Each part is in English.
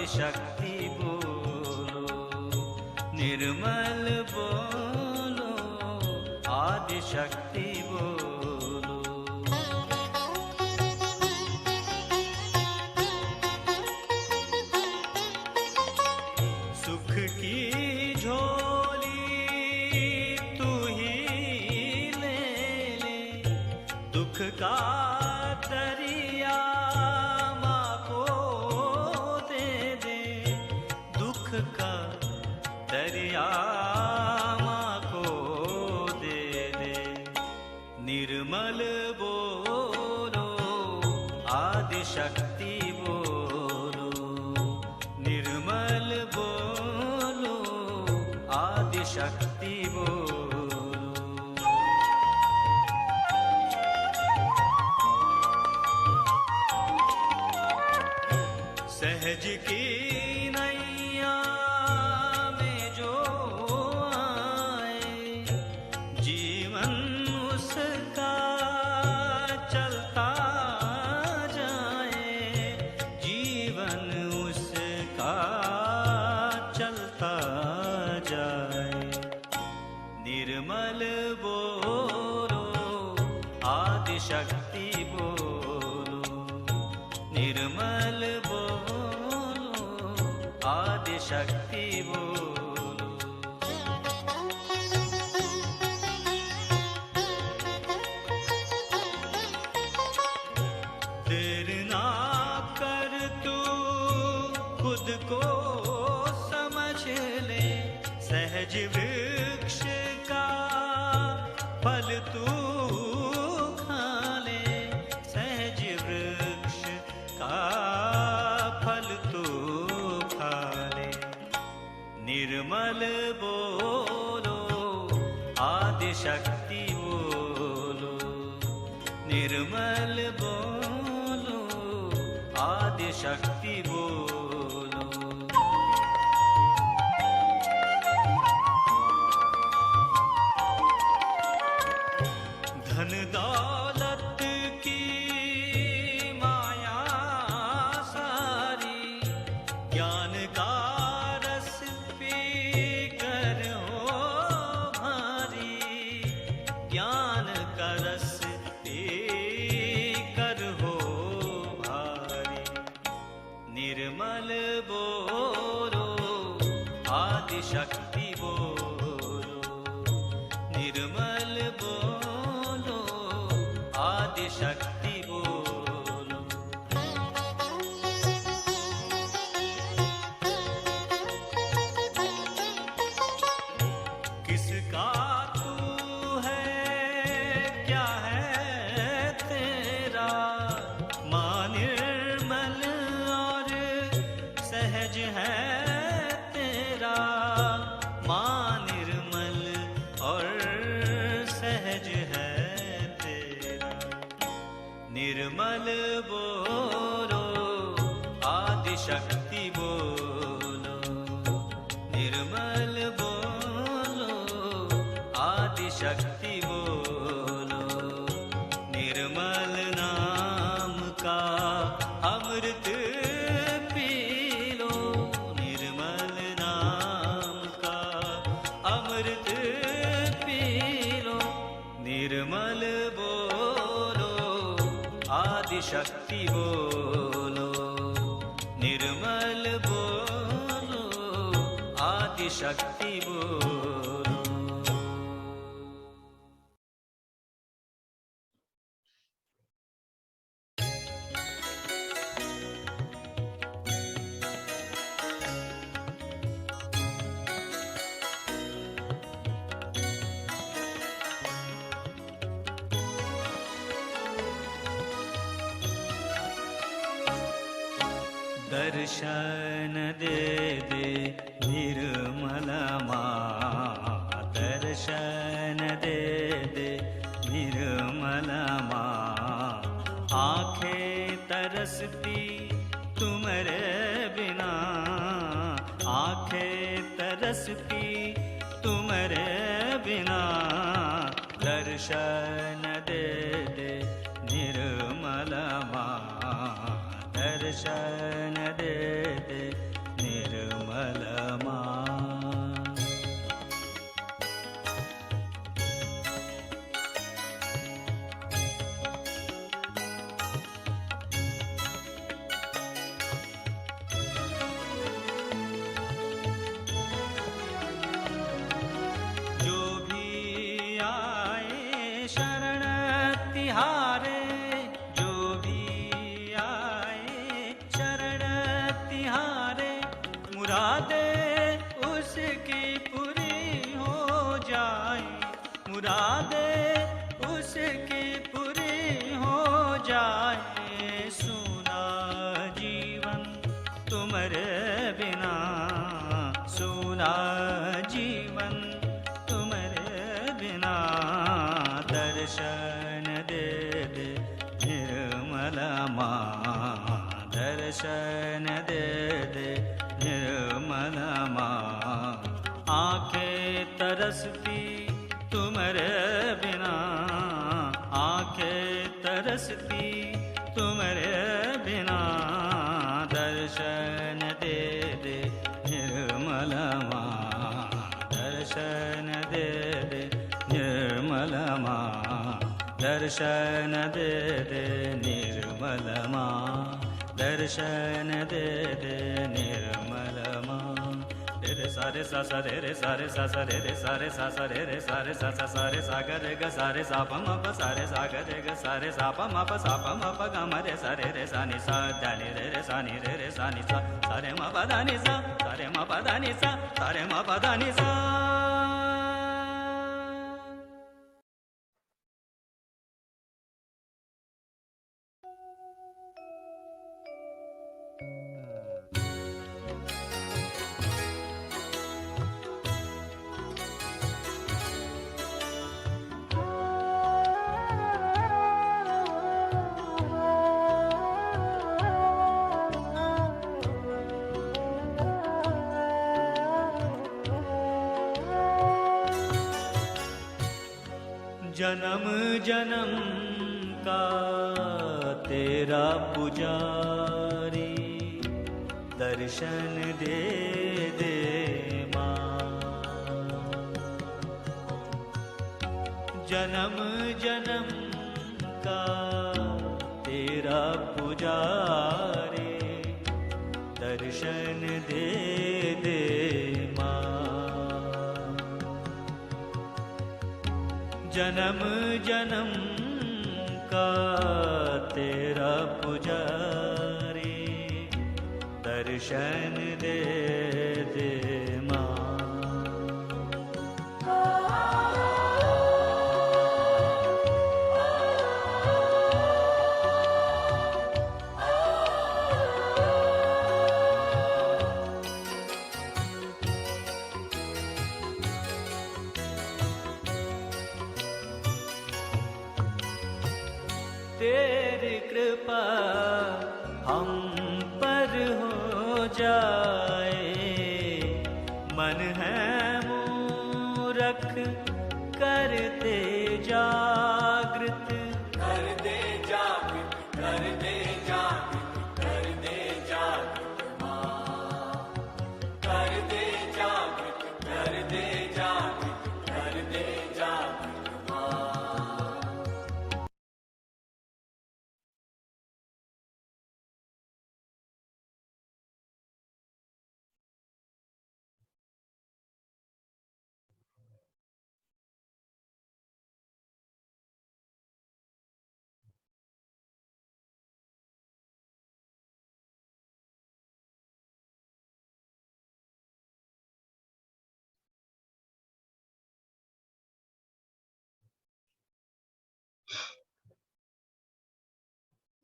आदिशक्ति बोलो, निर्मल बोलो, आदिशक्ति बोलो। सुख की झोली तू ही ले ले, दुख का दरिया माँ को दे दे, दुख का दरिया माँ को दे दे। निर्मल बोलो, आदिशक्ति बोलो, निर्मल बोलो, आदिशक्ति बोलो। सहज की नैया में जो आए, जीवन उसका चलता जाए, जीवन उसका चलता जाए। निर्मल बोलो, आदिशक्ति बोलो, निर्मल बोलो, आदिशक्ति बोलो। देर ना कर तू खुद को समझ ले, सहज वृक्ष का फल तू खा ले, सहज वृक्ष का फल तू खा ले। निर्मल बोलो, आदिशक्ति बोलो, निर्मल बोलो, आदिशक्ति बोलो। धन दौलत की माया सारी, ज्ञान का रस पी कर हो भारी, ज्ञान का रस पी कर हो भारी। निर्मल बोलो, आदिशक्ति बोलो, निर्मल बोलो, आदिशक्ति बोलो। किसका तू है, क्या है तेरा, माँ निर्मल और सहज है तेरा, माँ निर्मल और सहज है तेरा। निर्मल बोलो, आदिशक्ति बोलो, निर्मल बोलो, आदिशक्ति बोलो। निर्मल नाम का अमृत पी लो, निर्मल नाम का अमृत पी लो। निर्मल बोलो, आदिशक्ति बोलो, निर्मल बोलो, आदिशक्ति बोलो। दर्शन दे दे निर्मला माँ, दर्शन दे दे निर्मला माँ। आँखें तरसती तुम्हारे बिना, आँखें तरसती तुम्हारे बिना। दर्शन दे दे निर्मला माँ, दर्शन दे दे मुरादे उसकी पूरी हो जाए, मुरादे उसकी पूरी हो जाए। सुना जीवन तुम्हारे बिना, सुना जीवन तुम्हारे बिना। दर्शन दे दे निर्मला माँ, दर्शन दे दे निर्मला माँ। आंखें तरसती तुम्हारे बिना, आंखें तरसती तुम्हारे बिना। दर्शन दे दे निर्मला माँ, दर्शन दे दे निर्मला माँ, दर्शन दे दे निर्मला माँ, दर्शन दे दे निर्मला माँ। रे सारे सा सा रे सारे सा सा रे सारे सा सा रे सारे सा सा सारे सा ग रे ग सारे सा प म प सारे सा ग रे ग सारे सा प म प सा प म प ग म रे सा रे सा नि सा दा नि रे सा नि रे सा नि सा सारे म प दा नि सा, सारे म प दा नि सा, सारे म प दा नि सा। जन्म जन्म का तेरा पुजारी, दर्शन दे दे माँ। जन्म जन्म का तेरा पुजारी, दर्शन दे दे माँ। जन्म जन्म का तेरा पुजारी, दर्शन दे दे माँ। तेरी कृपा हम पर हो जाए, मन है मूरख करते जागृत, कर दे जागृत, कर दे जागृत, कर दे जागृत माँ। कर दे जागृत, कर दे जागृत, कर दे जागृत माँ।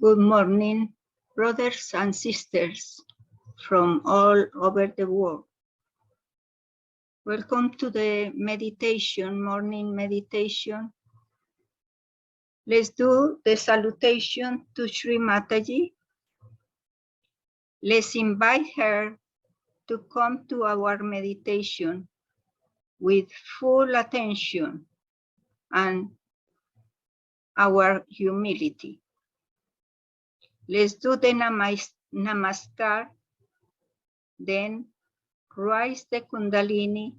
Good morning, brothers and sisters from all over the world. Welcome to the meditation, morning meditation. Let's do the salutation to Shree Mataji. Let's invite her to come to our meditation with full attention and our humility. Let's do the namaskar, then rise the Kundalini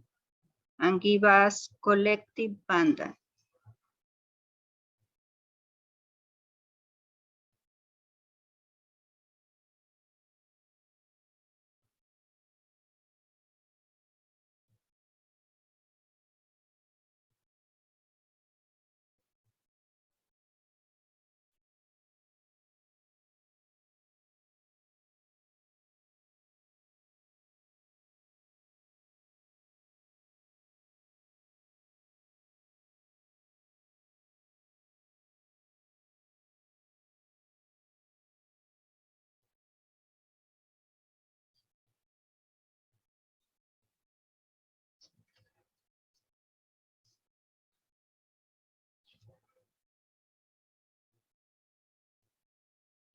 and give us collective bandha.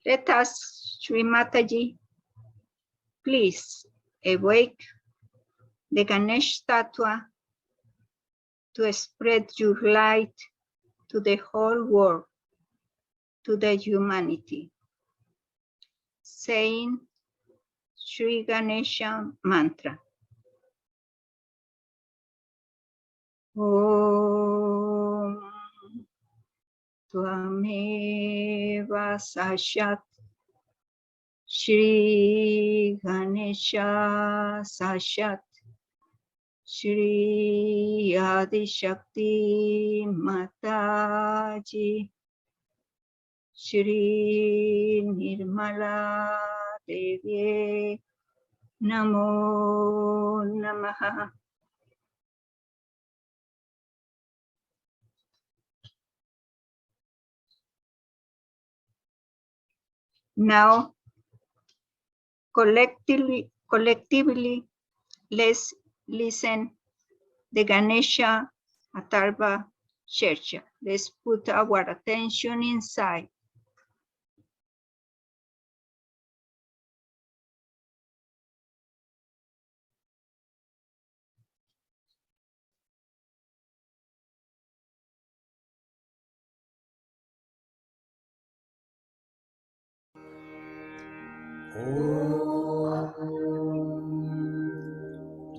Let us, Sri Mataji, please awake the Ganesh statue to spread your light to the whole world, to the humanity, saying Sri Ganesha mantra. Om Tvameva Sashat Shri Ganesha Sashat Shri Adi Shakti Mataji Shri Nirmala Devi Namo Namaha. Now, collectively, let's listen the Ganesha Atharva Church. Let's put our attention inside.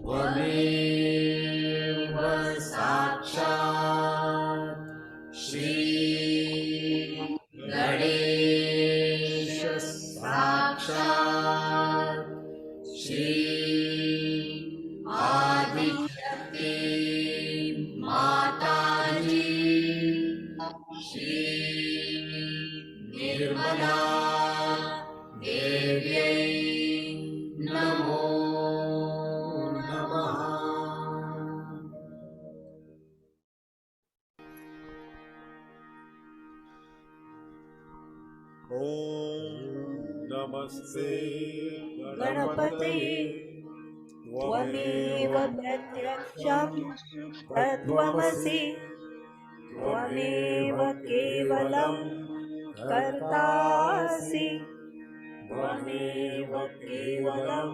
त्वमेव साक्षात् श्री गणेश साक्षात् श्री आदिशक्ति माताजी श्री निर्मला देव्यै नमो नमः। ॐ नमस्ते गणपतये त्वमेव प्रत्यक्षं तत्त्वमसि त्वमेव केवलं कर्तासि त्वमेव केवलं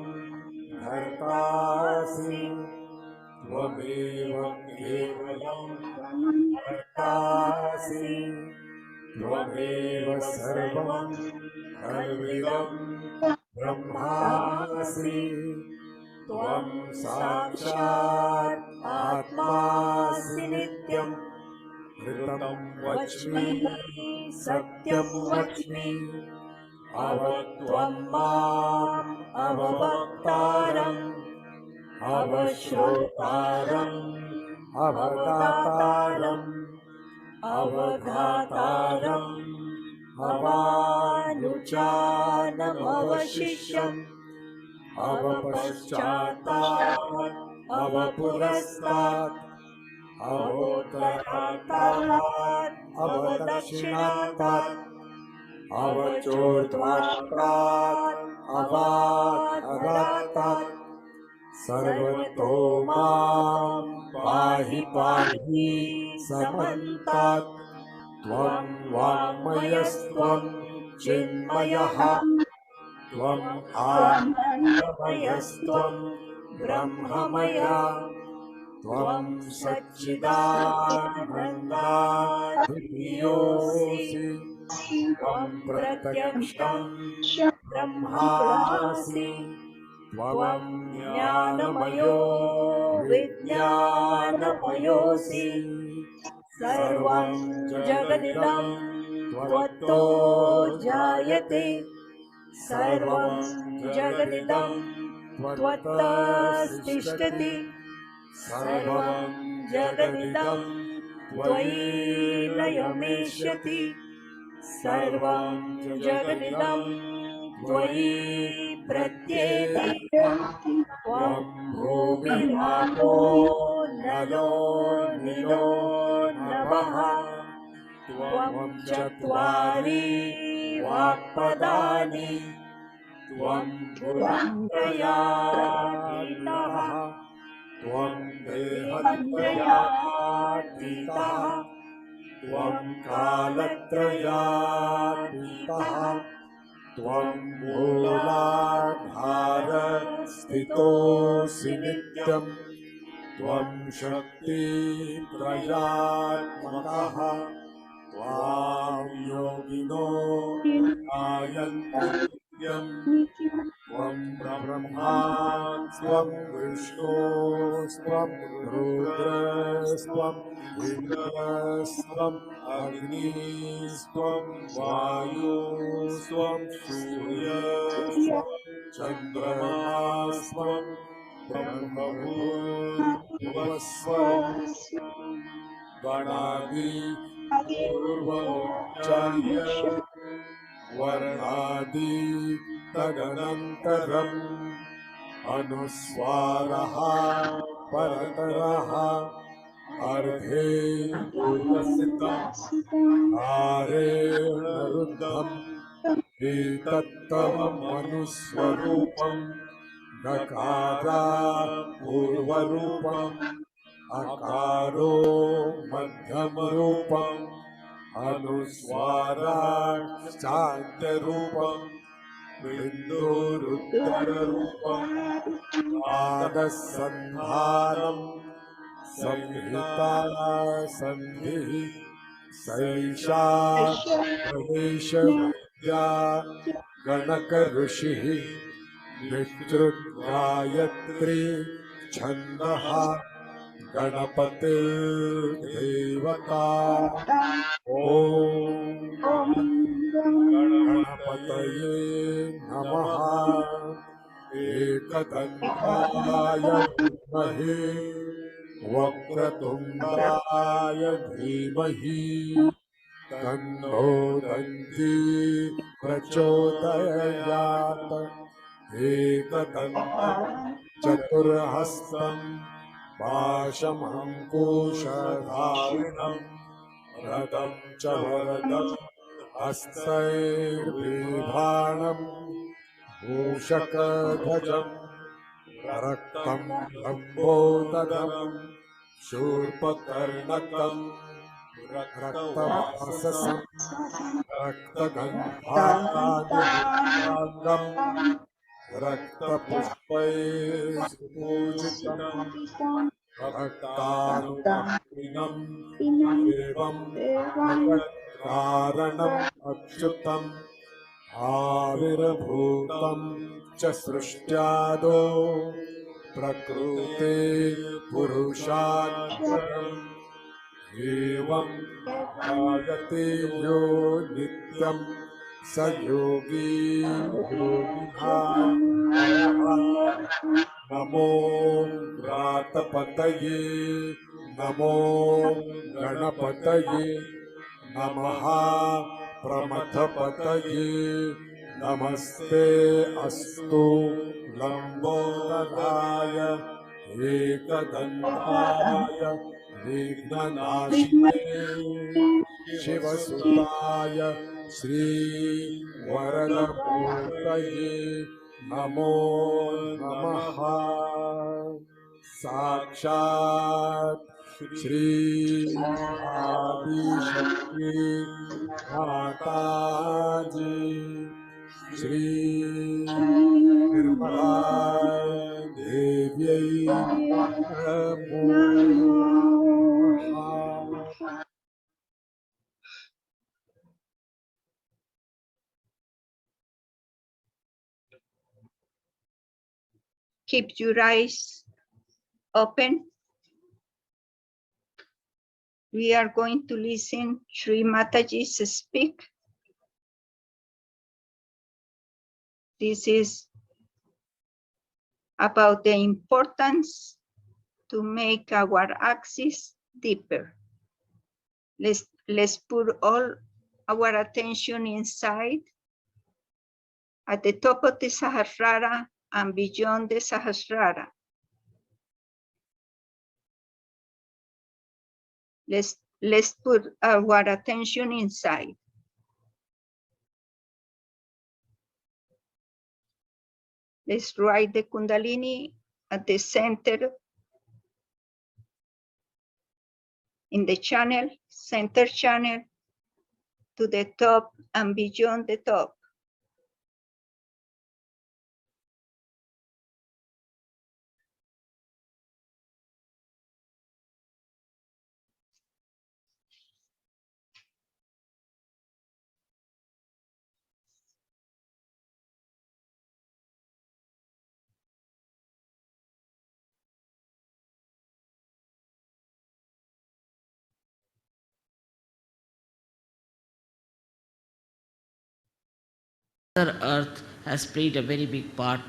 कर्तासि त्वमेव केवलं कर्तासि त्वमेव सर्वं खल्विदं ब्रह्मासि त्वं साक्षात् आत्मासि नित्यं ऋतं वच्मि सत्यं वच्मि अवत्वं माम् अववक्तारम् अवश्रोतारम् अवदातारम् अवघातारम् अवानुचानमवशिष्यम् अवपश्चातात् अवपुरस्तात् अवोत्तरातात् अवदक्षिणातात् अवचोर्ध्वातात् अवाधरातात् सर्वतो मां पाहि पाहि समन्तात् त्वं वाङ्मयस्त्वं चिन्मयः त्वम् आनन्दमयस्त्वं ब्रह्ममया त्वं सच्चिदानन्दाधियोऽसि त्वं प्रत्यक्षं ब्रह्मासि त्वं ज्ञानमयो विज्ञानमयोऽसि सर्वं जगदिदं त्वत्तो जायते सर्वं जगदिदं त्वत्तस्तिष्ठति सर्वं जगदिदं त्वयि लयमेष्यति सर्वं जगदिदं त्वयि प्रत्येति त्वं भूमिरापो नलो निलो नभः त्वं चत्वारि वाक्पदानि त्वं गुणत्रयातीतः त्वं देहत्रयातीतः त्वं कालत्रयातीतः त्वं मूलाधारस्थितोऽसि नित्यं त्वं शक्तित्रयात्मकः त्वां योगिनो ध्यायन्ति नित्यम् त्वं ब्रह्मा त्वं विष्णुस्त्वं रुद्रस्त्वम् इन्द्रस्त्वम् अग्निस्त्वं वायुस्त्वं सूर्यस्त्वं चन्द्रमास्त्वं ब्रह्मभूर्भुवस्वं गणादि पूर्वमुच्चार्य वर्णादि तदनन्तरम् अनुस्वारः परतरः अर्धे उल्लसितम् आरेण रुद्धम् एतत्तव मनुस्वरूपम् नकारा पूर्वरूपम् अकारो मध्यमरूपम् अनुस्वाराश्चान्त्यरूपम् बिन्दुरुत्तररूपम् आदसन्धानम् संहिता सन्धिः सैषा गणेशविद्या गणकऋषिः विस्तृतगायत्री छन्दः गणपतिर्देवता ॐ गणपतये नमः एकदन्ताय विद्महे वक्रतुण्डाय धीमहि तन्नो दन्ती प्रचोदयात् एकदन्तं चतुर्हस्तं पाशमङ्कुशधारिणं रथं च वरदं हस्तैर्बिभ्राणं मूषकध्वजं रक्तं लम्बोदरं शूर्पकर्णकं रक्तवाससं रक्तगन्धानुलेपनं रक्तपुष्पैः सुपूजितं रक्तानुलेपनं देवं जगत्कारणम् अच्युतम् आविर्भूतं च सृष्ट्यादो प्रकृते पुरुषाक्षरम् एवं ध्यायते यो नित्यं स योगी योगिनां परः। नमो व्रातपतये नमो गणपतये नमः प्रमथपतये नमस्ते अस्तु लम्बोदराय एकदन्ताय विघ्ननाशिने शिवसुताय श्रीवरदमूर्तये नमो नमः। साक्षात् श्री आदिशक्ति माताजी श्री निर्मला देव्यै नमो नमः। Keep your eyes open. We are going to listen Shree Mataji speak. This is about the importance to make our axis deeper. Let's put all our attention inside, at the top of the Sahasrara and beyond the Sahasrara. Let's put our attention inside. Let's write the Kundalini at the center, in the channel, center channel, to the top and beyond the top. Mother Earth has played a very big part.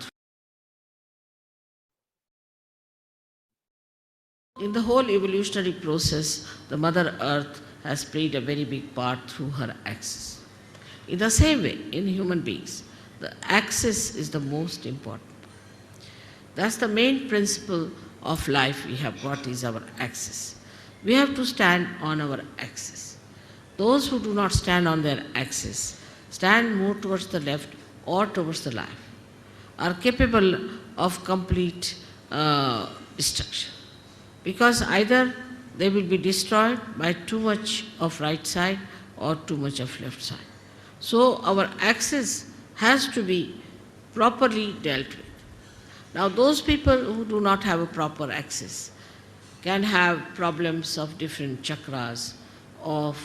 In the whole evolutionary process, the Mother Earth has played a very big part through her axis. In the same way, in human beings, the axis is the most important. That's the main principle of life we have got is our axis. We have to stand on our axis. Those who do not stand on their axis, stand more towards the left or towards the right, are capable of complete destruction. Because either they will be destroyed by too much of right side or too much of left side. So our axis has to be properly dealt with. Now those people who do not have a proper axis can have problems of different chakras, of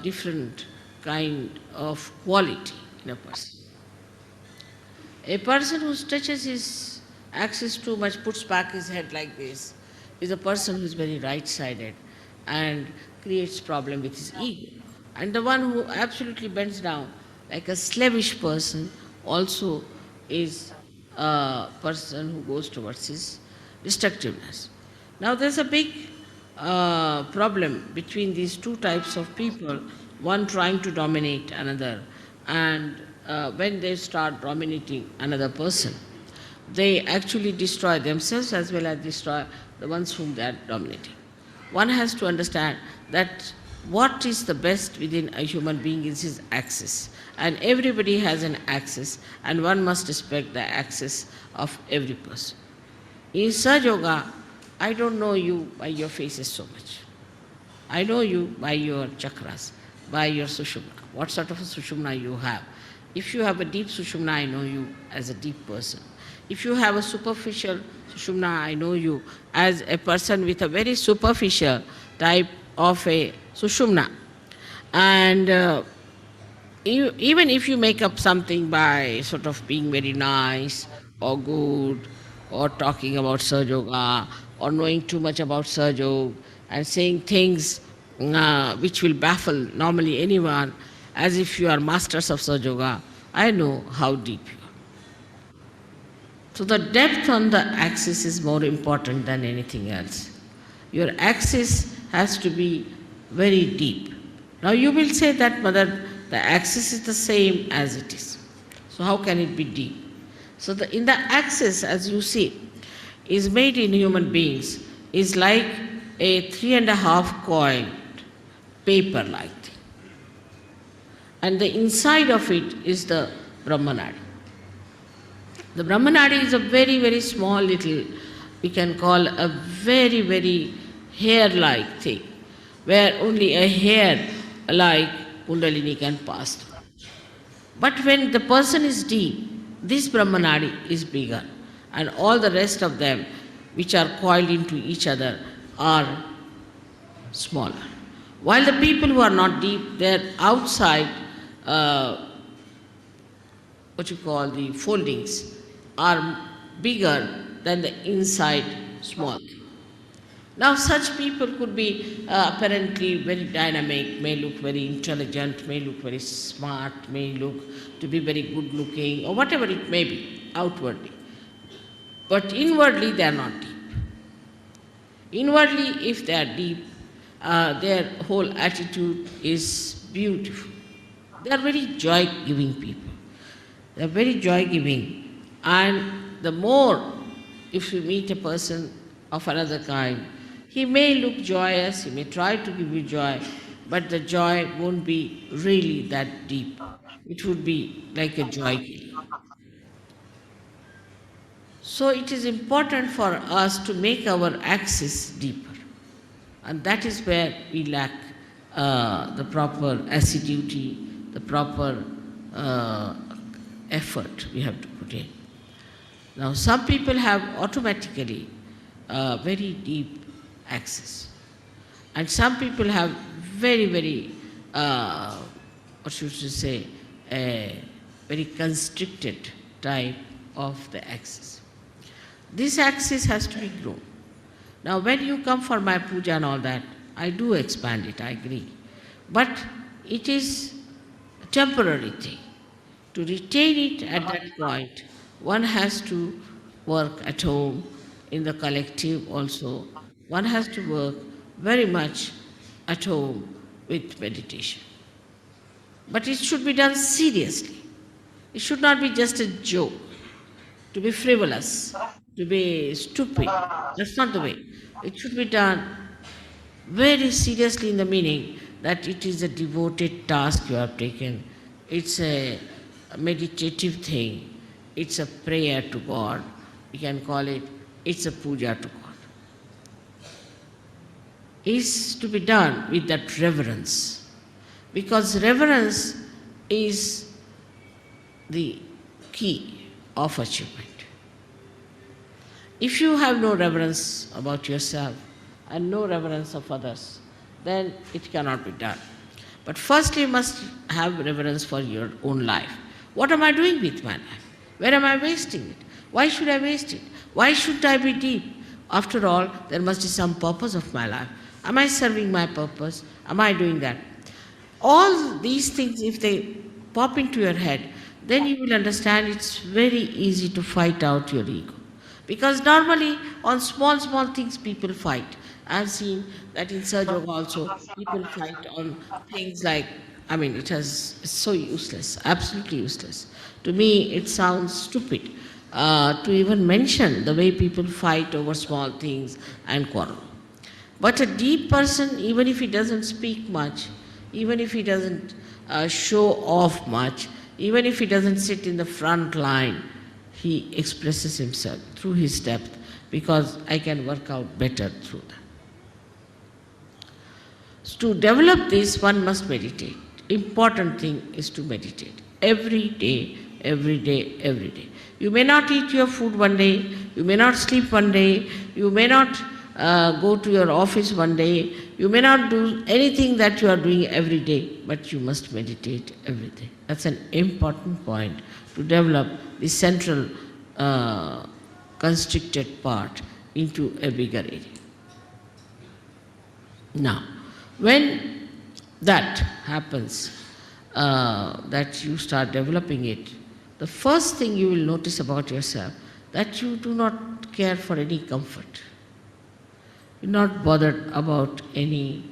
different kind of quality in a person. A person who stretches his axis too much, puts back his head like this, is a person who is very right-sided and creates problem with his ego. And the one who absolutely bends down, like a slavish person, also is a person who goes towards his destructiveness. Now there's a big problem between these two types of people, one trying to dominate another, and when they start dominating another person, they actually destroy themselves as well as destroy the ones whom they are dominating. One has to understand that what is the best within a human being is his axis. And everybody has an axis, and one must respect the axis of every person. In Sahaja Yoga, I don't know you by your faces so much. I know you by your chakras, by your sushumna, what sort of a sushumna you have. If you have a deep sushumna, I know you as a deep person. If you have a superficial sushumna, I know you as a person with a very superficial type of a sushumna. And even if you make up something by sort of being very nice or good or talking about Sahaja Yoga or knowing too much about Sahaja Yoga and saying things which will baffle normally anyone as if you are masters of Sahaja Yoga, I know how deep you are. So the depth on the axis is more important than anything else. Your axis has to be very deep. Now you will say that, Mother, the axis is the same as it is. So how can it be deep? So in the axis, as you see, is made in human beings, is like a 3.5 coiled paper-like thing. And the inside of it is the Brahmanadi. The Brahmanadi is a very, very small little, we can call a very, very hair-like thing, where only a hair like Kundalini can pass through. But when the person is deep, this Brahmanadi is bigger, and all the rest of them, which are coiled into each other, are smaller. While the people who are not deep, their outside, what you call the foldings, are bigger than the inside small. Now such people could be apparently very dynamic, may look very intelligent, may look very smart, may look to be very good looking, or whatever it may be, outwardly. But inwardly they are not deep. Inwardly, if they are deep, their whole attitude is beautiful. They are very joy-giving people. They are very joy-giving. And the more, if you meet a person of another kind, he may look joyous, he may try to give you joy, but the joy won't be really that deep. It would be like a joy killing. So it is important for us to make our axis deeper. And that is where we lack the proper assiduity, the proper effort we have to put in. Now some people have automatically very deep axis. And some people have very, very, what should you say, a very constricted type of the axis. This axis has to be grown. Now when you come for my puja and all that, I do expand it, I agree. But it is a temporary thing. To retain it at that point, one has to work at home, in the collective also. One has to work very much at home with meditation. But it should be done seriously. It should not be just a joke, to be frivolous, to be stupid. That's not the way. It should be done very seriously in the meaning that it is a devoted task you have taken. It's a meditative thing. It's a prayer to God. You can call it, it's a puja to God. Is to be done with that reverence. Because reverence is the key of achievement. If you have no reverence about yourself and no reverence of others, then it cannot be done. But first you must have reverence for your own life. What am I doing with my life? Where am I wasting it? Why should I waste it? Why should I be deep? After all, there must be some purpose of my life. Am I serving my purpose? Am I doing that? All these things, if they pop into your head, then you will understand it's very easy to fight out your ego. Because normally on small things people fight. I've seen that in Surge Yoga also, people fight on things like, it's so useless, absolutely useless. To me, it sounds stupid to even mention the way people fight over small things and quarrel. But a deep person, even if he doesn't speak much, even if he doesn't show off much, even if he doesn't sit in the front line, he expresses himself through his depth, because I can work out better through that. So to develop this, one must meditate. Important thing is to meditate. Every day, every day, every day. You may not eat your food one day, you may not sleep one day, you may not go to your office one day, you may not do anything that you are doing every day, but you must meditate every day. That's an important point to develop the central constricted part into a bigger area. Now, when that happens, that you start developing it, the first thing you will notice about yourself, that you do not care for any comfort. You're not bothered about any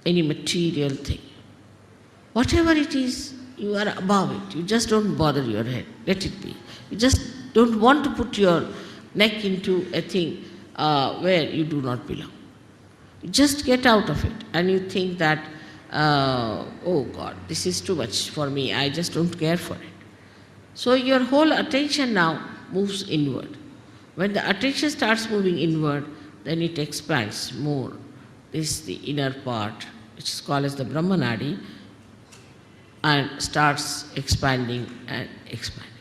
material thing. Whatever it is, you are above it. You just don't bother your head. Let it be. You just don't want to put your neck into a thing where you do not belong. You just get out of it and you think that, oh God, this is too much for me. I just don't care for it. So your whole attention now moves inward. When the attention starts moving inward, then it expands more. This is the inner part, which is called as the Brahmanadi, and starts expanding and expanding.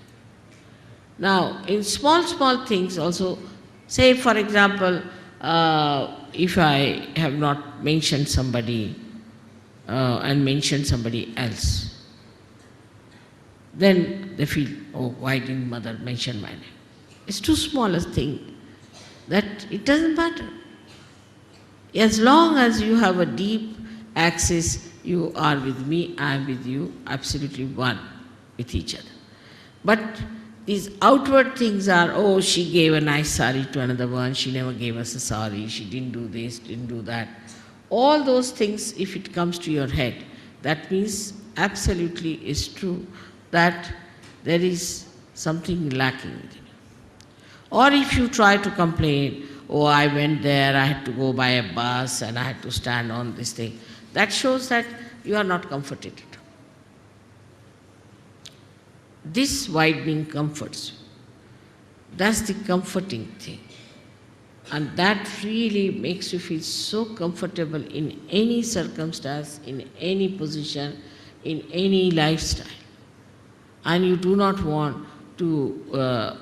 Now, in small things also, say for example, if I have not mentioned somebody and mentioned somebody else, then they feel, oh, why didn't mother mention my name? It's too small a thing that it doesn't matter. As long as you have a deep axis, you are with me, I am with you, absolutely one with each other. But these outward things are, oh, she gave a nice sari to another one, she never gave us a sari, she didn't do this, didn't do that. All those things, if it comes to your head, that means absolutely is true that there is something lacking within you. Or if you try to complain, oh, I went there, I had to go by a bus and I had to stand on this thing, that shows that you are not comforted. This widening comforts. That's the comforting thing. And that really makes you feel so comfortable in any circumstance, in any position, in any lifestyle. And you do not want to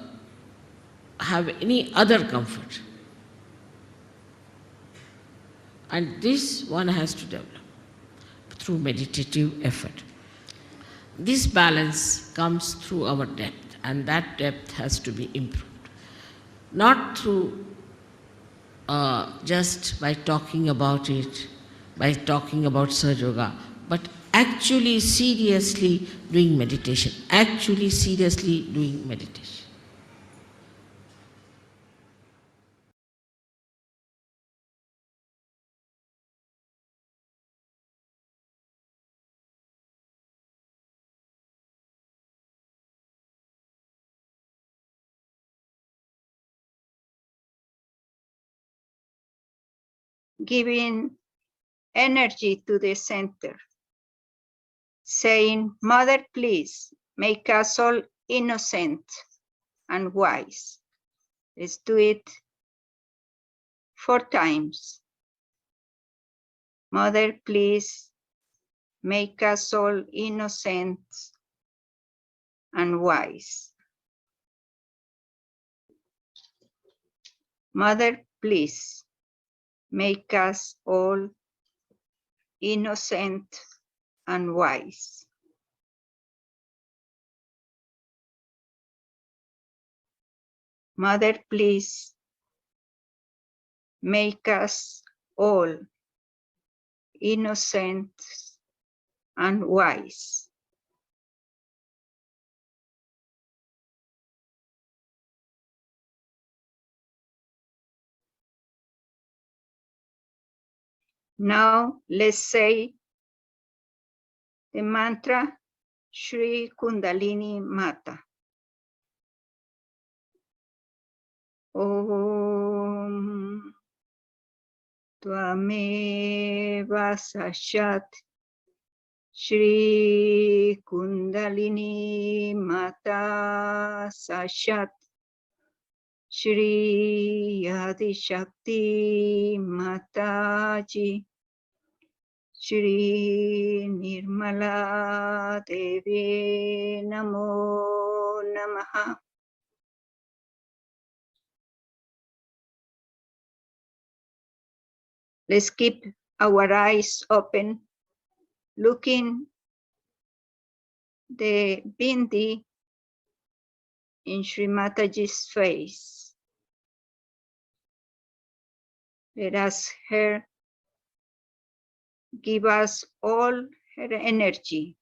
have any other comfort. And this one has to develop through meditative effort. This balance comes through our depth, and that depth has to be improved. Not through just by talking about it, by talking about Sahaja Yoga, but actually seriously doing meditation. Actually seriously doing meditation. Giving energy to the center, saying, Mother, please make us all innocent and wise. Let's do it 4 times. Mother, please make us all innocent and wise. Mother, please make us all innocent and wise. Mother, please make us all innocent and wise. Now let's say the mantra Shree Kundalini Mata. Om Tvameva Sashat Shri Kundalini Mata Sashat Shri Adi Shakti Mataji Shri Nirmala Devi Namo Namaha. Let's keep our eyes open, looking the bindi in Sri Mataji's face. Let us her give us all her energy.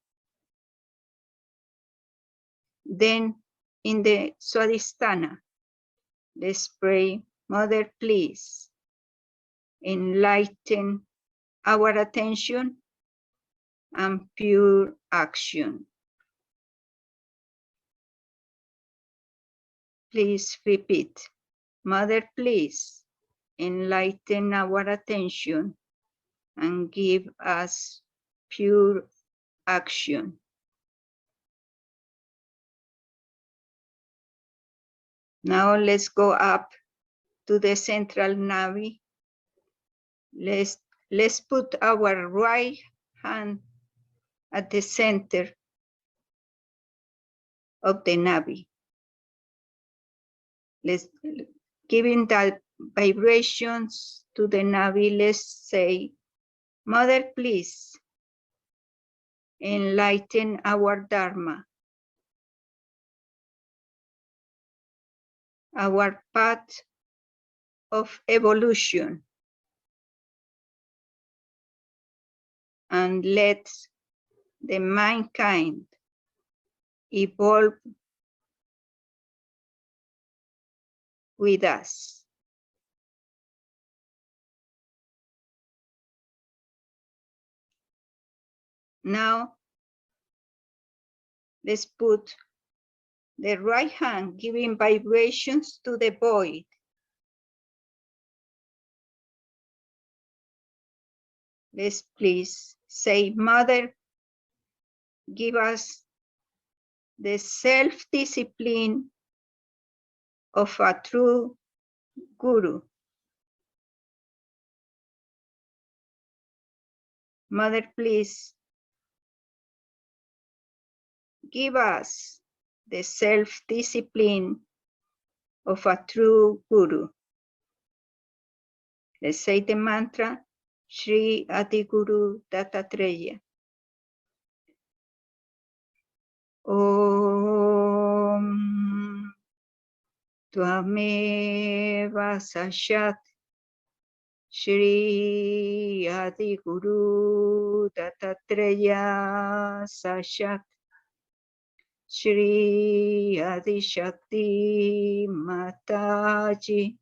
Then in the Swadhisthana, let's pray, Mother, please enlighten our attention and pure action. Please repeat, Mother, please enlighten our attention and give us pure action. Now let's go up to the central navi. Let's put our right hand at the center of the navi. Let's giving that vibrations to the navi. Let's say, Mother, please enlighten our Dharma, our path of evolution, and let the mankind evolve with us. Now, let's put the right hand giving vibrations to the void. Let's please say, Mother, give us the self-discipline of a true guru. Mother, please give us the self-discipline of a true guru. Let's say the mantra, Shri Adi Guru Dattatreya. Om Tvameva Sashat Shri Adi Guru Dattatreya Sashat Shri Adi Shakti Mataji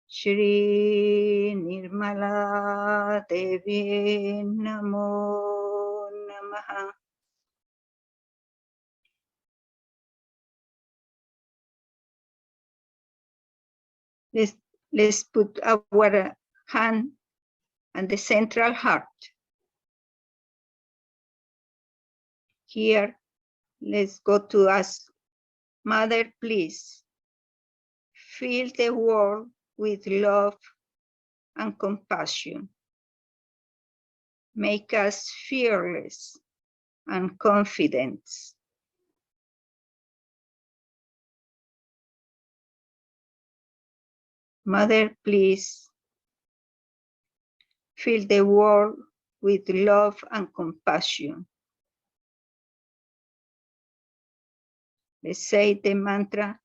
Shri Nirmala Devi Namo Namaha. Let's put our hand on the central heart. Here, let's go to ask, Mother, please, fill the world with love and compassion. Make us fearless and confident. Mother, please, fill the world with love and compassion. Let's say the mantra,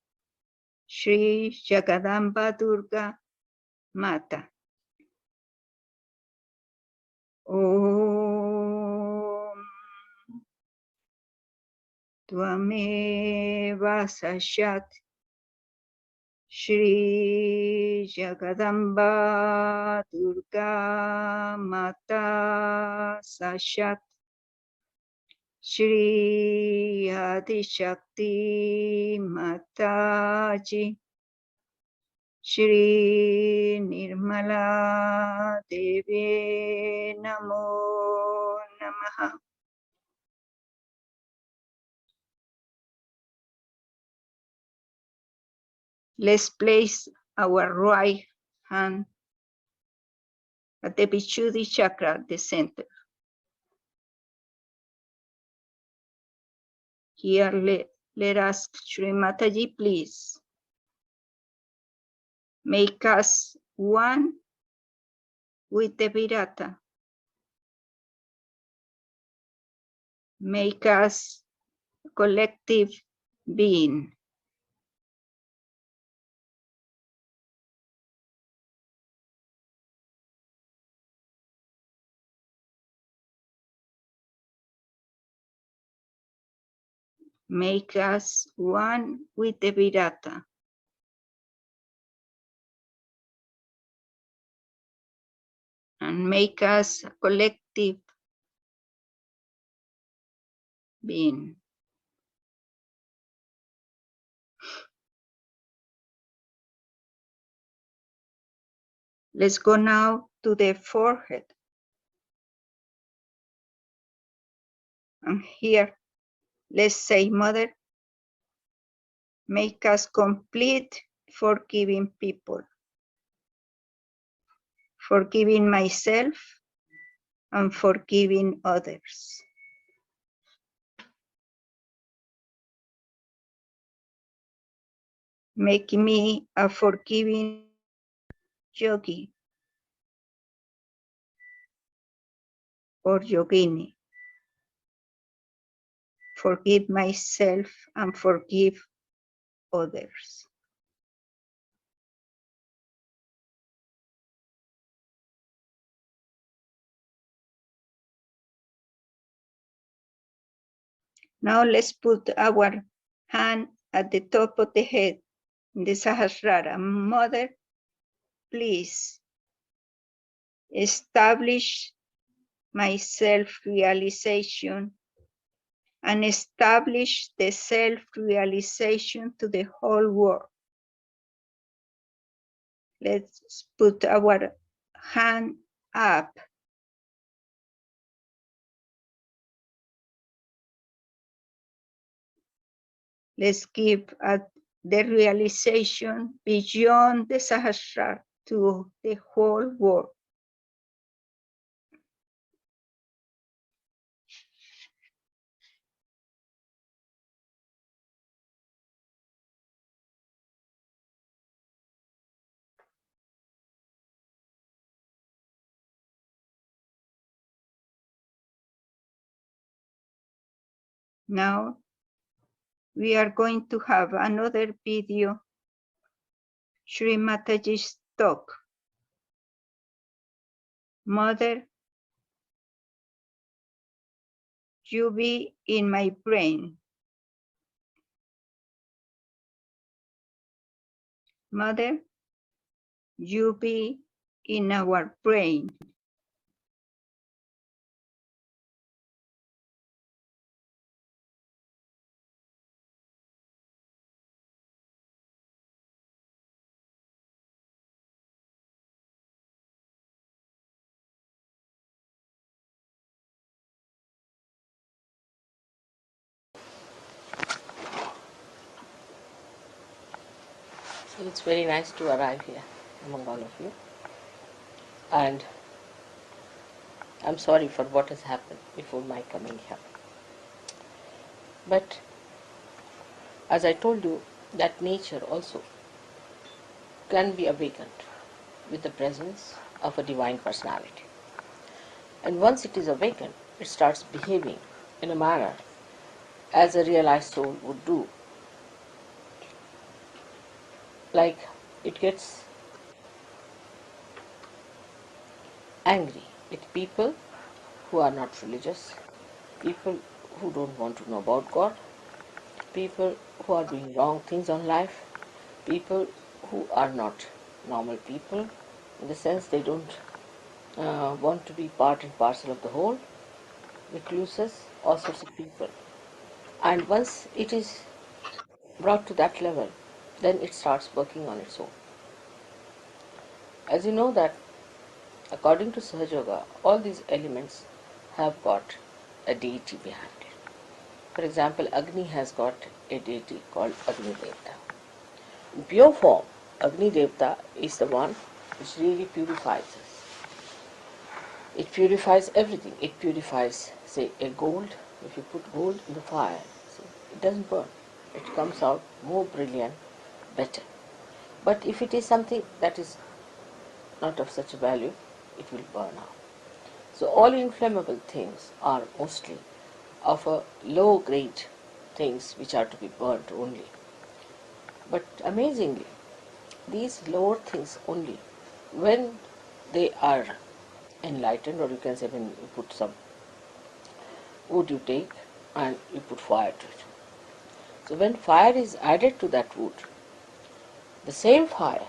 Shri Jagadamba Durga Mata. Om Tvameva Sashat Shri Jagadamba Durga Mata Sashat Shri Adi Shakti Mataji Shri Nirmala Devi Namo Namaha. Let's place our right hand at the Vishuddhi chakra, the center. Here, let us, Shree Mataji, please make us one with the Virata. Make us a collective being. Make us one with the Virata. And make us a collective being. Let's go now to the forehead. And here, let's say, Mother, make us complete forgiving people. Forgiving myself and forgiving others. Make me a forgiving yogi or yogini. Forgive myself and forgive others. Now let's put our hand at the top of the head in the Sahasrara. Mother, please establish my self-realization and establish the self-realization to the whole world. Let's put our hand up. Let's give the realization beyond the Sahasrara to the whole world. Now, we are going to have another video, Shree Mataji's talk. Mother, you be in my brain. Mother, you be in our brain. So it's very nice to arrive here among all of you. And I'm sorry for what has happened before my coming here. But as I told you, that nature also can be awakened with the presence of a divine personality. And once it is awakened, it starts behaving in a manner as a realized soul would do. Like it gets angry with people who are not religious, people who don't want to know about God, people who are doing wrong things on life, people who are not normal people, in the sense they don't want to be part and parcel of the whole, recluses, all sorts of people. And once it is brought to that level, then it starts working on its own. As you know that according to Sahaja Yoga, all these elements have got a deity behind it. For example, Agni has got a deity called Agni Devta. In pure form, Agni Devta is the one which really purifies us. It purifies everything. It purifies, say, a gold. If you put gold in the fire, see, it doesn't burn. It comes out more brilliant, better. But if it is something that is not of such a value, it will burn out. So all inflammable things are mostly of a low grade things which are to be burnt only. But amazingly, these lower things only, when they are enlightened, or you can say when you put some wood you take and you put fire to it. So when fire is added to that wood, the same fire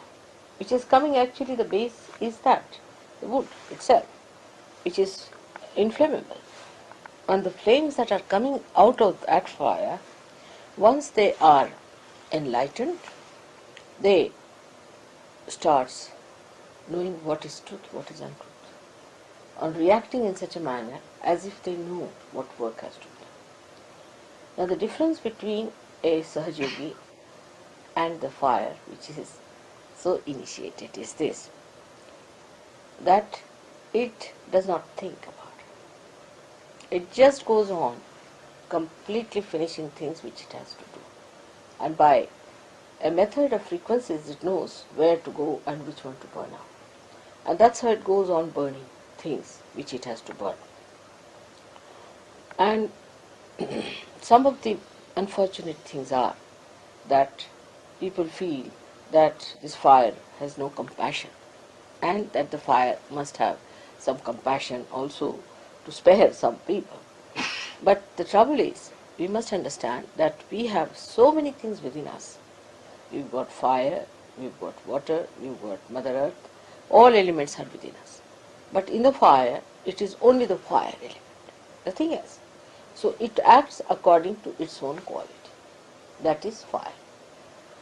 which is coming, actually the base is that, the wood itself, which is inflammable. And the flames that are coming out of that fire, once they are enlightened, they starts knowing what is truth, what is untruth, and reacting in such a manner as if they know what work has to be done. Now the difference between a Sahajogi and the fire, which is so initiated, is this, that it does not think about it. It just goes on completely finishing things which it has to do. And by a method of frequencies, it knows where to go and which one to burn out. And that's how it goes on burning things which it has to burn. And some of the unfortunate things are that people feel that this fire has no compassion, and that the fire must have some compassion also to spare some people. But the trouble is, we must understand that we have so many things within us. We've got fire, we've got water, we've got Mother Earth, all elements are within us. But in the fire, it is only the fire element, nothing else. So it acts according to its own quality, that is fire.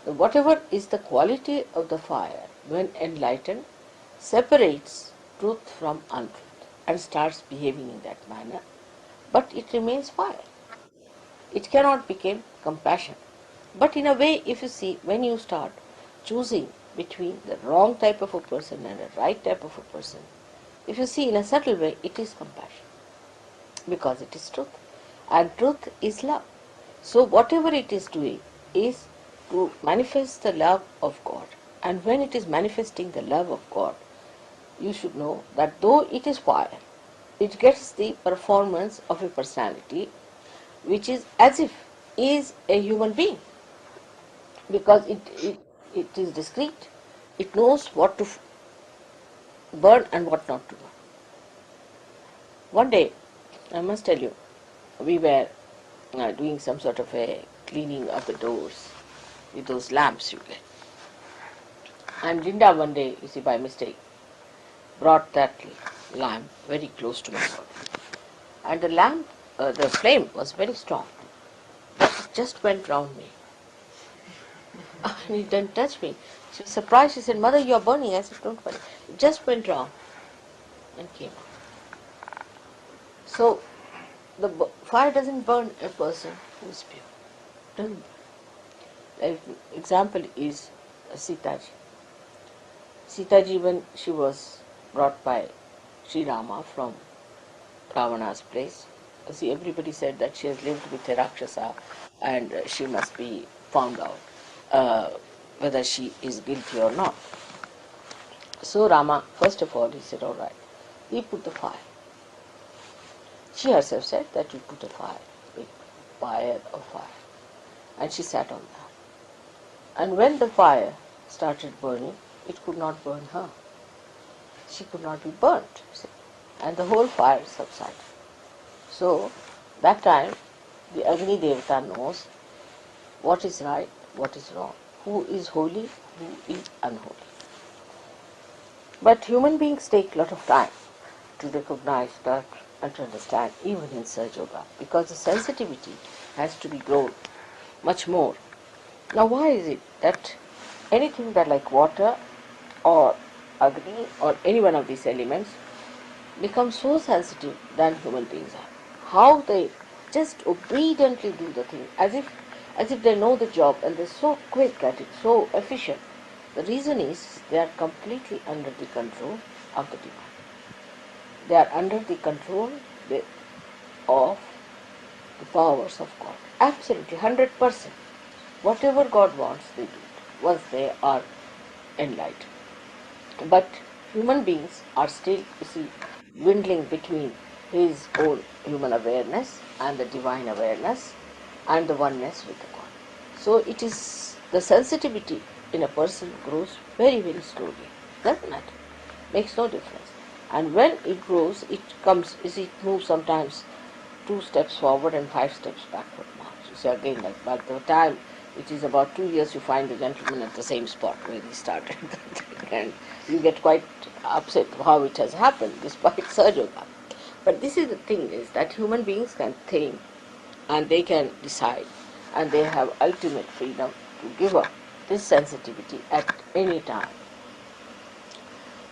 Whatever is the quality of the fire, when enlightened, separates truth from untruth and starts behaving in that manner, but it remains fire. It cannot become compassion. But in a way, if you see, when you start choosing between the wrong type of a person and a right type of a person, if you see in a subtle way, it is compassion, because it is truth. And truth is love. So whatever it is doing is to manifest the love of God. And when it is manifesting the love of God, you should know that though it is fire, it gets the performance of a personality which is as if is a human being, because it is discreet. It knows what to burn and what not to burn. One day, I must tell you, we were doing some sort of a cleaning of the doors with those lamps you get. And Linda one day, you see, by mistake, brought that lamp very close to my body. And the lamp, the flame was very strong. But it just went round me. And it didn't touch me. She was surprised. She said, "Mother, you are burning." I said, "Don't worry." It just went round and came out. So the fire doesn't burn a person who is pure. Doesn't. An example is Sitaji. Sitaji, when she was brought by Sri Rama from Ravana's place, see, everybody said that she has lived with a Rakshasa and she must be found out whether she is guilty or not. So Rama, first of all, he said, all right, he put the fire. She herself said that you put a fire, big fire of fire. And she sat on that. And when the fire started burning, it could not burn her. She could not be burnt. See? And the whole fire subsided. So, that time, the Agni Devata knows what is right, what is wrong, who is holy, who is unholy. But human beings take a lot of time to recognize that and to understand, even in Sahaja Yoga, because the sensitivity has to be grown much more. Now, why is it that anything that like water or Agni or any one of these elements become so sensitive than human beings are? How they just obediently do the thing as if they know the job, and they're so quick at it, so efficient. The reason is they are completely under the control of the divine. They are under the control of the powers of God. Absolutely, 100%. Whatever God wants, they do it once they are enlightened. But human beings are still, you see, dwindling between his own human awareness and the divine awareness and the oneness with the God. So it is the sensitivity in a person grows very, very slowly. Doesn't matter. Makes no difference. And when it grows, it comes, you see, it moves sometimes 2 steps forward and 5 steps backward. You see, again, like by the time it is about 2 years, you find the gentleman at the same spot where he started. And you get quite upset how it has happened despite Sahaja Yoga. But this is the thing, is that human beings can think and they can decide, and they have ultimate freedom to give up this sensitivity at any time.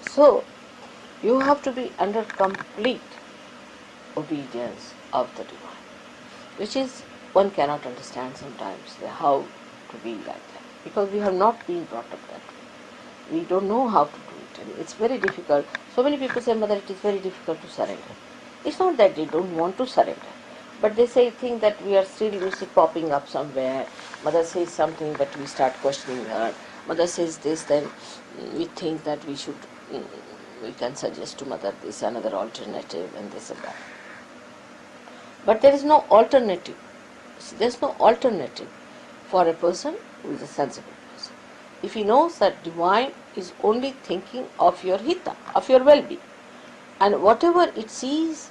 So you have to be under complete obedience of the divine, which is, one cannot understand sometimes how to be like that, because we have not been brought up that way. We don't know how to do it, and it's very difficult. So many people say, "Mother, it is very difficult to surrender." It's not that they don't want to surrender, but they think that we are still, you see, popping up somewhere. Mother says something, but we start questioning her. Mother says this, then we think that we should, we can suggest to Mother this another alternative and this and that. But there is no alternative. There is no alternative for a person who is a sensible person. If he knows that divine is only thinking of your hita, of your well-being, and whatever it sees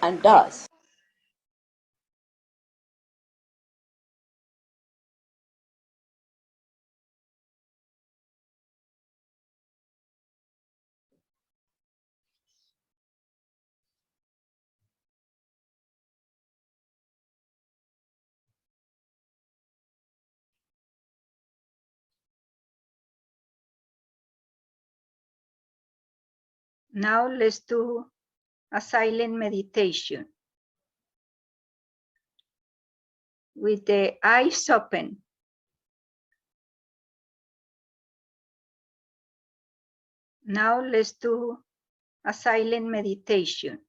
and does, Now let's do a silent meditation with the eyes open. Now let's do a silent meditation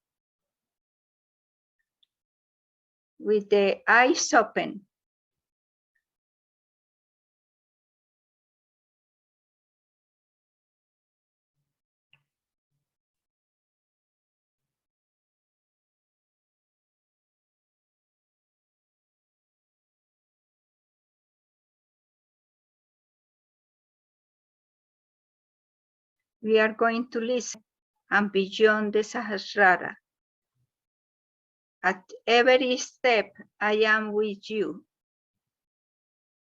with the eyes open. We are going to listen and beyond the Sahasrara. At every step, I am with you,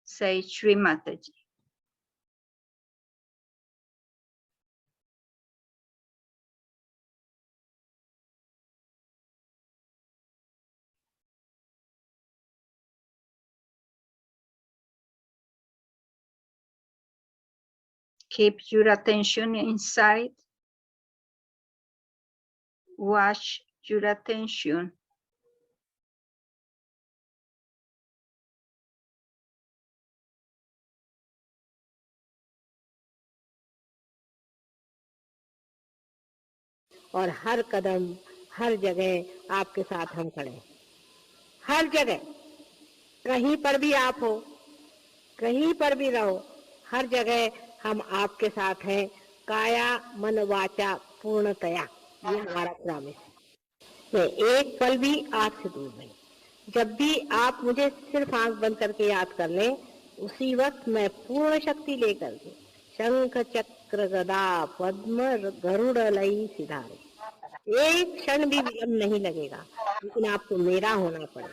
say Shree Mataji. Keep your attention inside. Watch your attention. और हर कदम हर जगह आपके साथ हम खड़े हैं, हर जगह, कहीं पर भी आप हो, कहीं पर भी रहो, हर जगह हम आपके साथ हैं, काया मन वाचा पूर्णतया, ये हमारा प्रॉमिस है। मैं एक पल भी आपसे दूर नहीं। जब भी आप मुझे सिर्फ आंख बंद करके याद कर लें, उसी वक्त मैं पूर्ण शक्ति लेकर के शंख चक्र गदा पद्म गरुड़ लई सिधारे, एक क्षण भी विलंब नहीं लगेगा, लेकिन आपको मेरा होना पड़े,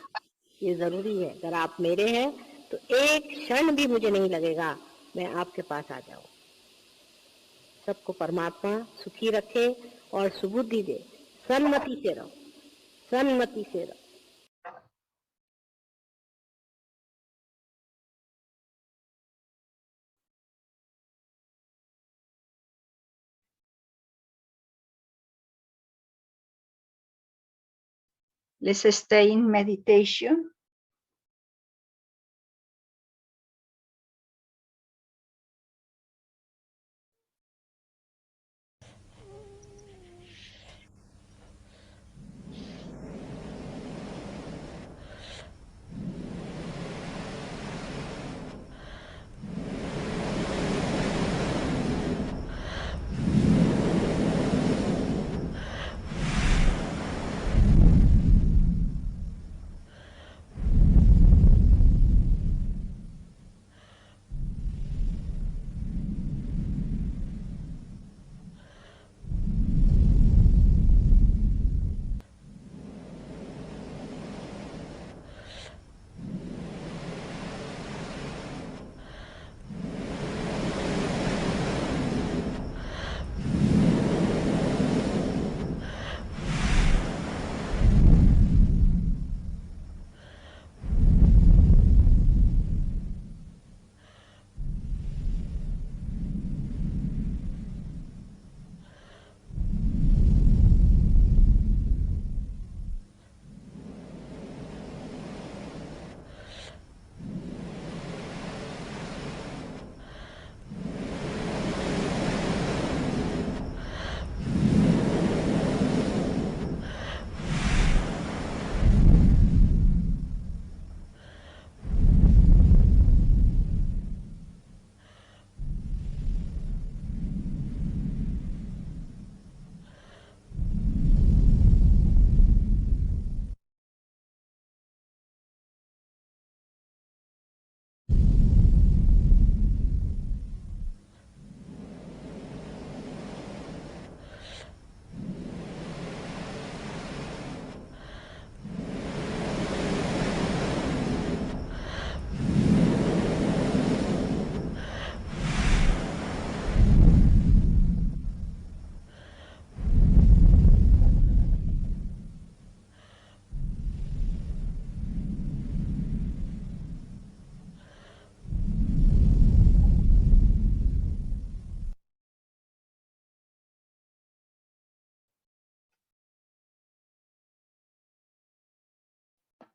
ये जरूरी है। अगर आप मेरे हैं तो एक क्षण भी मुझे नहीं लगेगा, मैं आपके पास आ जाऊं। सबको परमात्मा सुखी रखे और सुबुद्धि दे। सन्मति से रहो, सन्मति से रहो। Let's stay in meditation.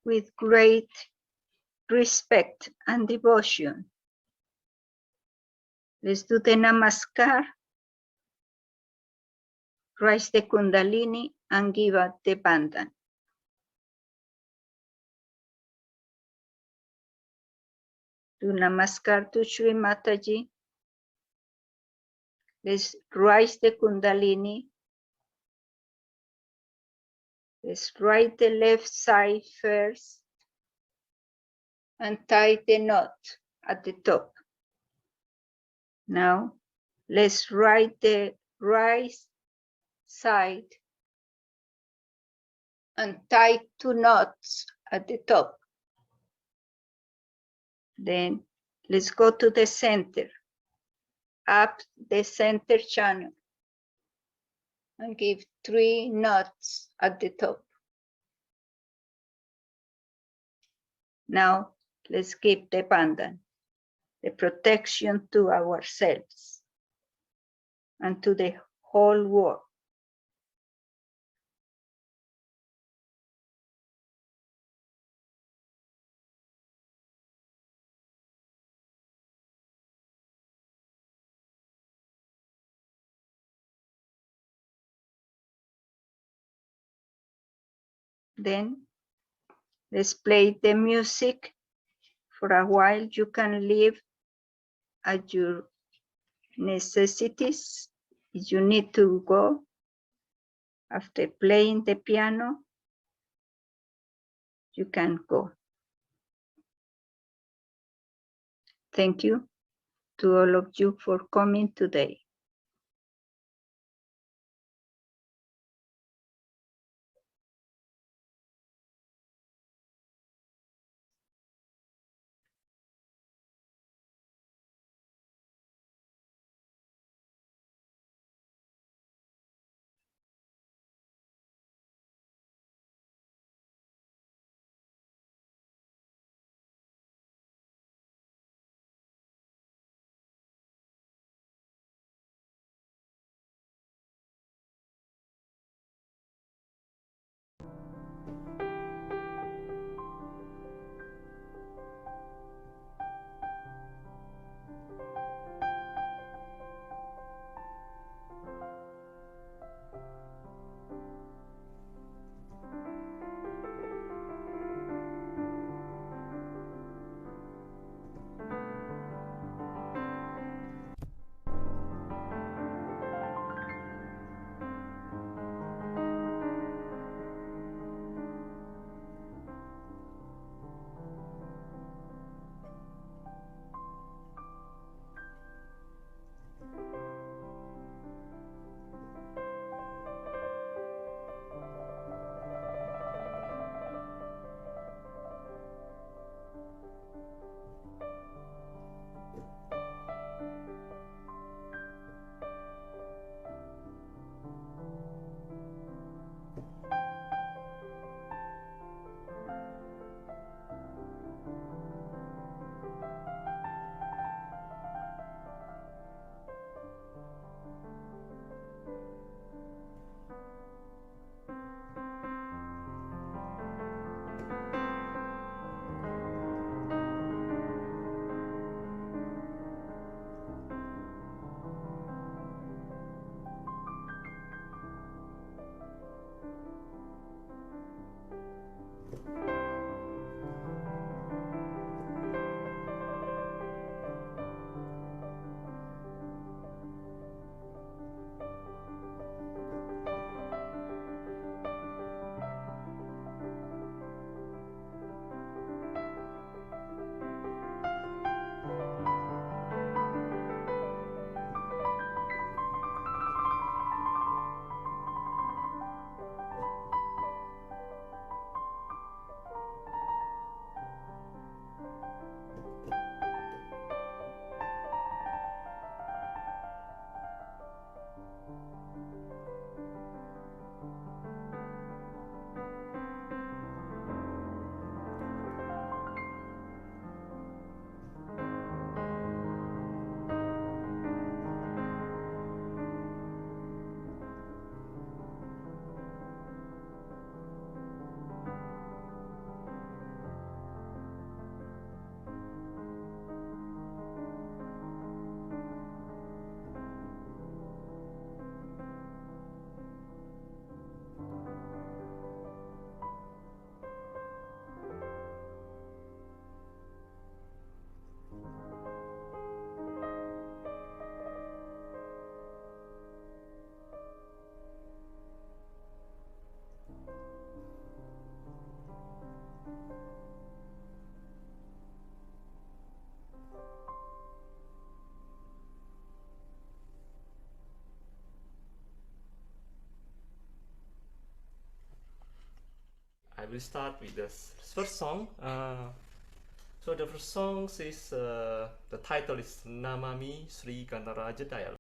With great respect and devotion, let's do the Namaskar, raise the Kundalini, and give up the bandhan. Do Namaskar to Shree Mataji. Let's raise the Kundalini. Let's write the left side first and tie the knot at the top. Now, let's write the right side and tie 2 knots at the top. Then let's go to the center, up the center channel, and give 3 knots at the top. Now let's give the bandana, the protection to ourselves and to the whole world. Then let's play the music for a while. You can leave at your necessities. If you need to go after playing the piano, you can go. Thank you to all of you for coming today. will start with the first song. So the first song is the title is Namami Sri Ganaraja Dayal.